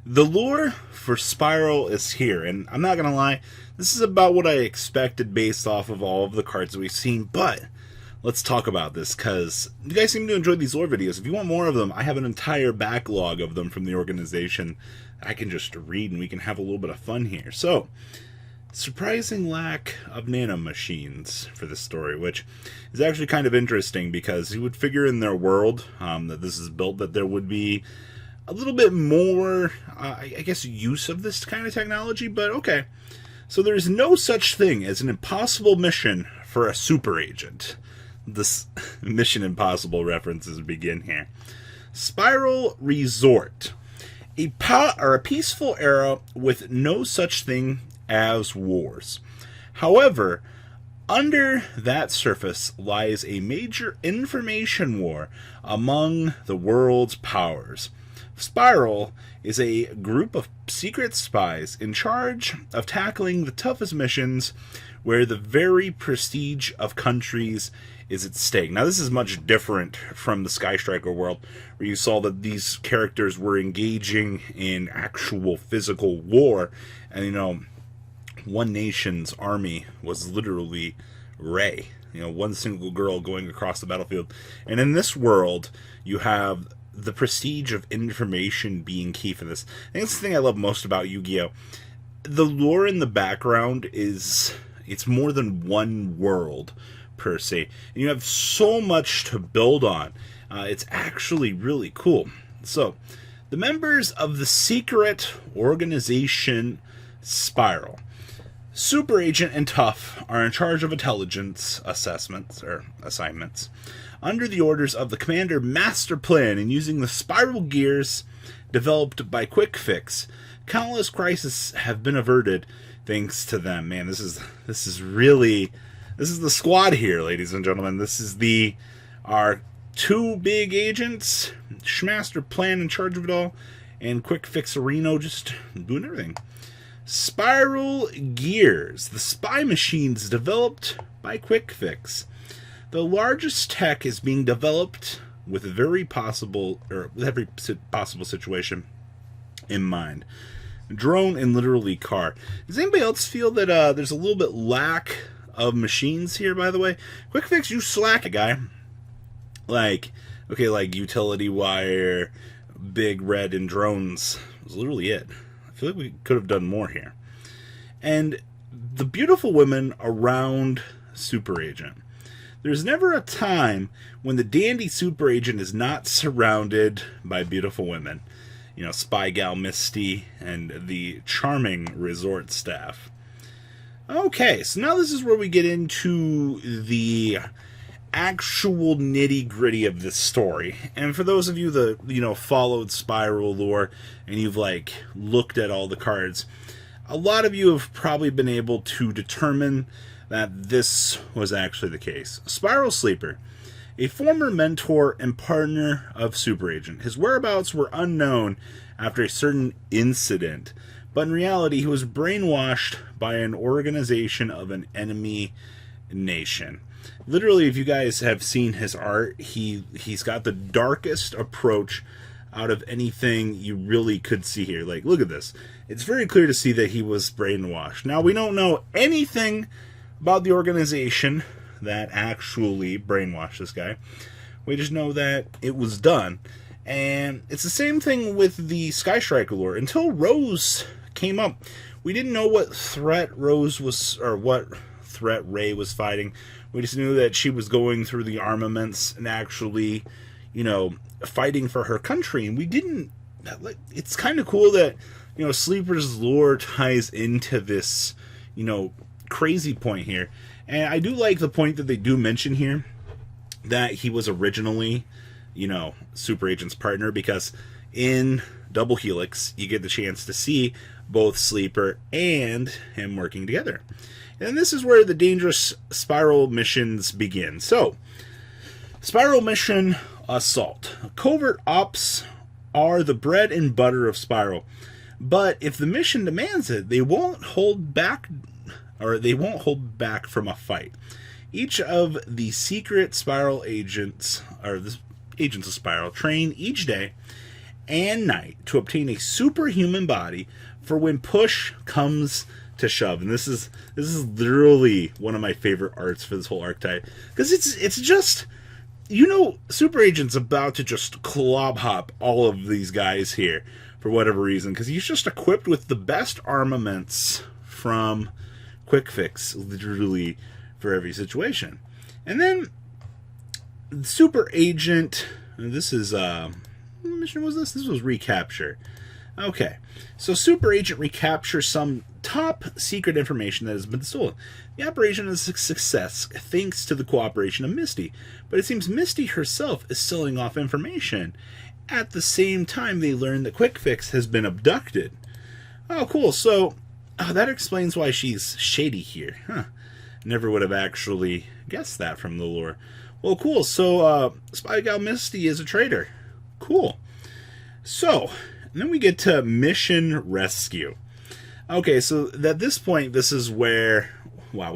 The lure for Spyral is here, and I'm not gonna lie, this is about what I expected based off of all of the cards that we've seen, but let's talk about this, because you guys seem to enjoy these lore videos. If you want more of them, I have an entire backlog of them from the organization I can just read, and we can have a little bit of fun here. So, surprising lack of nanomachines for this story, which is actually kind of interesting, because you would figure in their world that this is built, that there would be a little bit more, I guess, use of this kind of technology, but okay. So there's no such thing as an impossible mission for a super agent. This Mission Impossible references begin here. Spyral Resort. A peaceful era with no such thing as wars. However, under that surface lies a major information war among the world's powers. Spyral is a group of secret spies in charge of tackling the toughest missions where the very prestige of countries is at stake. Now, this is much different from the Sky Striker world, where you saw that these characters were engaging in actual physical war, and, one nation's army was literally Rey. One single girl going across the battlefield. And in this world, you have the prestige of information being key for this. I think that's the thing I love most about Yu-Gi-Oh! The lore in the background it's more than one world, per se. And you have so much to build on. It's actually really cool. So, the members of the secret organization Spyral. Super Agent and Tough are in charge of intelligence assessments, or assignments, under the orders of the Commander Master Plan, and using the spiral gears developed by Quick Fix. Countless crises have been averted thanks to them. Man, this is the squad here, ladies and gentlemen. This is our two big agents, Master Plan in charge of it all, and Quick Fix Reno just doing everything. Spiral Gears, the spy machines developed by Quick Fix. The largest tech is being developed with every possible situation in mind. Drone and literally car. Does anybody else feel that there's a little bit lack of machines here, by the way? Quick Fix, you slack it, guy. Like utility wire, big red, and drones was literally it. I feel like we could have done more here. And the beautiful women around Super Agent. There's never a time when the dandy Super Agent is not surrounded by beautiful women. Spy Gal Misty and the charming resort staff. Okay, so now this is where we get into the actual nitty-gritty of this story. And for those of you that, followed Spyral lore and you've, looked at all the cards, a lot of you have probably been able to determine that this was actually the case. Spyral Sleeper, a former mentor and partner of Super Agent. His whereabouts were unknown after a certain incident, but in reality he was brainwashed by an organization of an enemy nation. Literally, if you guys have seen his art, he's got the darkest approach out of anything you really could see here. Look at this. It's very clear to see that he was brainwashed. Now, we don't know anything about the organization that actually brainwashed this guy. We just know that it was done. And it's the same thing with the Sky Striker lore. Until Rose came up, we didn't know what threat Rose was, or what threat Rey was fighting. We just knew that she was going through the armaments and actually, fighting for her country. And we didn't, it's kind of cool that, Sleeper's lore ties into this, crazy point here. And I do like the point that they do mention here, that he was originally, Super Agent's partner, because in Double Helix, you get the chance to see both Sleeper and him working together. And this is where the dangerous Spyral missions begin. So, Spyral Mission Assault. Covert ops are the bread and butter of Spyral. But if the mission demands it, they won't hold back from a fight. Each of the secret Spyral agents, or the agents of Spyral, train each day and night to obtain a superhuman body for when push comes to shove. And this is literally one of my favorite arts for this whole archetype, because it's just, Super Agent's about to just clob hop all of these guys here for whatever reason, because he's just equipped with the best armaments from Quick Fix, literally for every situation. And then Super Agent, this is what mission was this? This was recapture. Okay, so Super Agent recaptures some top secret information that has been stolen. The operation is a success thanks to the cooperation of Misty, but it seems Misty herself is selling off information. At the same time, they learn that Quick Fix has been abducted. Oh, cool. So that explains why she's shady here. Huh. Never would have actually guessed that from the lore. Well, cool. So Spy Gal Misty is a traitor. Cool. So then we get to Mission Rescue. Okay, so at this point, this is where, wow,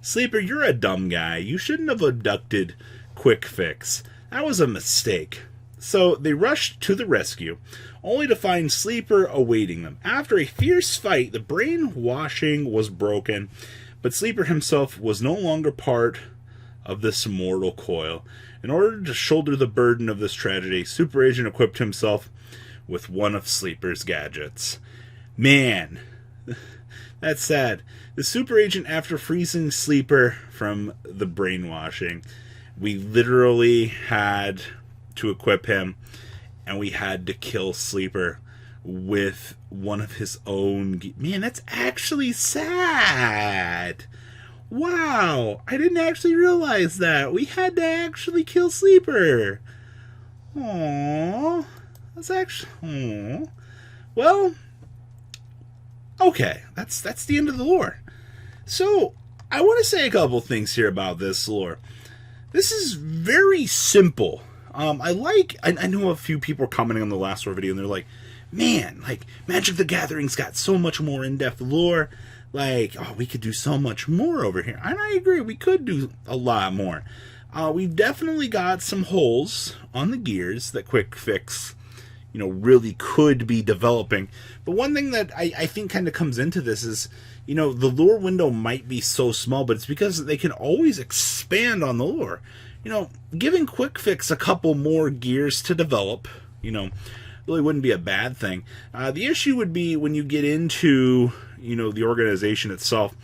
Sleeper, you're a dumb guy. You shouldn't have abducted Quick Fix. That was a mistake. So they rushed to the rescue, only to find Sleeper awaiting them. After a fierce fight, the brainwashing was broken, but Sleeper himself was no longer part of this mortal coil. In order to shoulder the burden of this tragedy, Super Agent equipped himself with one of Sleeper's gadgets. Man, that's sad. The Super Agent, after freezing Sleeper from the brainwashing, we literally had to equip him, and we had to kill Sleeper with one of his own. Man, that's actually sad. Wow, I didn't actually realize that. We had to actually kill Sleeper. Aww. That's actually... Aww. Well, okay, that's the end of the lore. So, I want to say a couple things here about this lore. This is very simple. I know a few people were commenting on the last lore video, and they're like, man, like, Magic the Gathering's got so much more in-depth lore. Like, oh, we could do so much more over here. And I agree, we could do a lot more. We've definitely got some holes on the gears that Quick Fix, really could be developing. But one thing that I think kind of comes into this is, the lore window might be so small, but it's because they can always expand on the lore. Giving Quick Fix a couple more gears to develop, really wouldn't be a bad thing. The issue would be when you get into, the organization itself.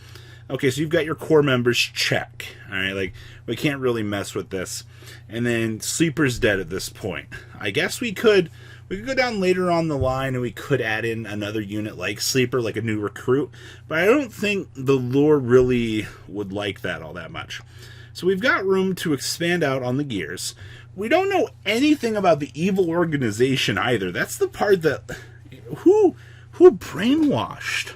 Okay, so you've got your core members, check. All right, like, we can't really mess with this. And then Sleeper's dead at this point. I guess we could go down later on the line and we could add in another unit like Sleeper, like a new recruit. But I don't think the lore really would like that all that much. So we've got room to expand out on the gears. We don't know anything about the evil organization either. That's the part that... Who brainwashed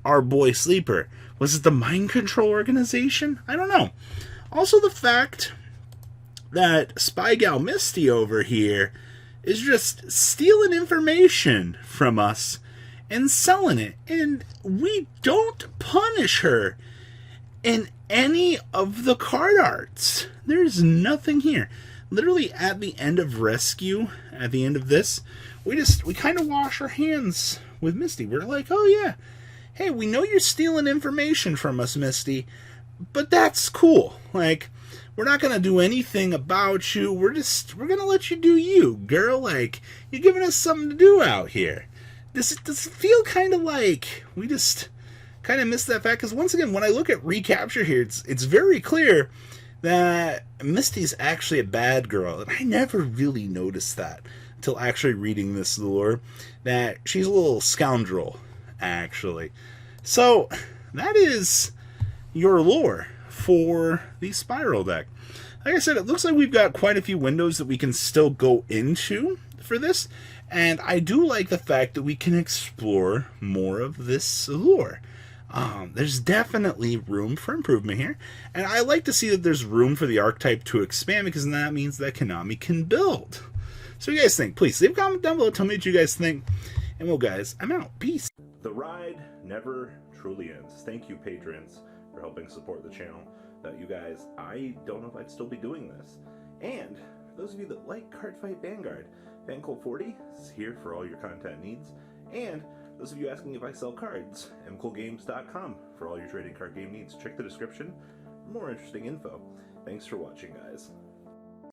our boy Sleeper? Was it the mind control organization? I don't know. Also, the fact that Spy Gal Misty over here is just stealing information from us and selling it. And we don't punish her in any of the card arts. There's nothing here. Literally at the end of Rescue, at the end of this, we kind of wash our hands with Misty. We're like, oh yeah, hey, we know you're stealing information from us, Misty, but that's cool. Like, we're not going to do anything about you. We're going to let you do you, girl. Like, you're giving us something to do out here. Does it feel kind of like we just kind of missed that fact? Because once again, when I look at recapture here, it's very clear that Misty's actually a bad girl. And I never really noticed that until actually reading this lore, that she's a little scoundrel, actually. So, that is your lore for the Spyral deck. Like I said, it looks like we've got quite a few windows that we can still go into for this, and I do like the fact that we can explore more of this lore. There's definitely room for improvement here, and I like to see that there's room for the archetype to expand, because that means that Konami can build. So what do you guys think? Please leave a comment down below, tell me what you guys think, and well guys, I'm out. Peace. The ride never truly ends. Thank you, patrons, for helping support the channel. Without you guys, I don't know if I'd still be doing this. And for those of you that like Cardfight Vanguard, FanCool40 is here for all your content needs. And those of you asking if I sell cards, mcoolgames.com for all your trading card game needs. Check the description for more interesting info. Thanks for watching, guys.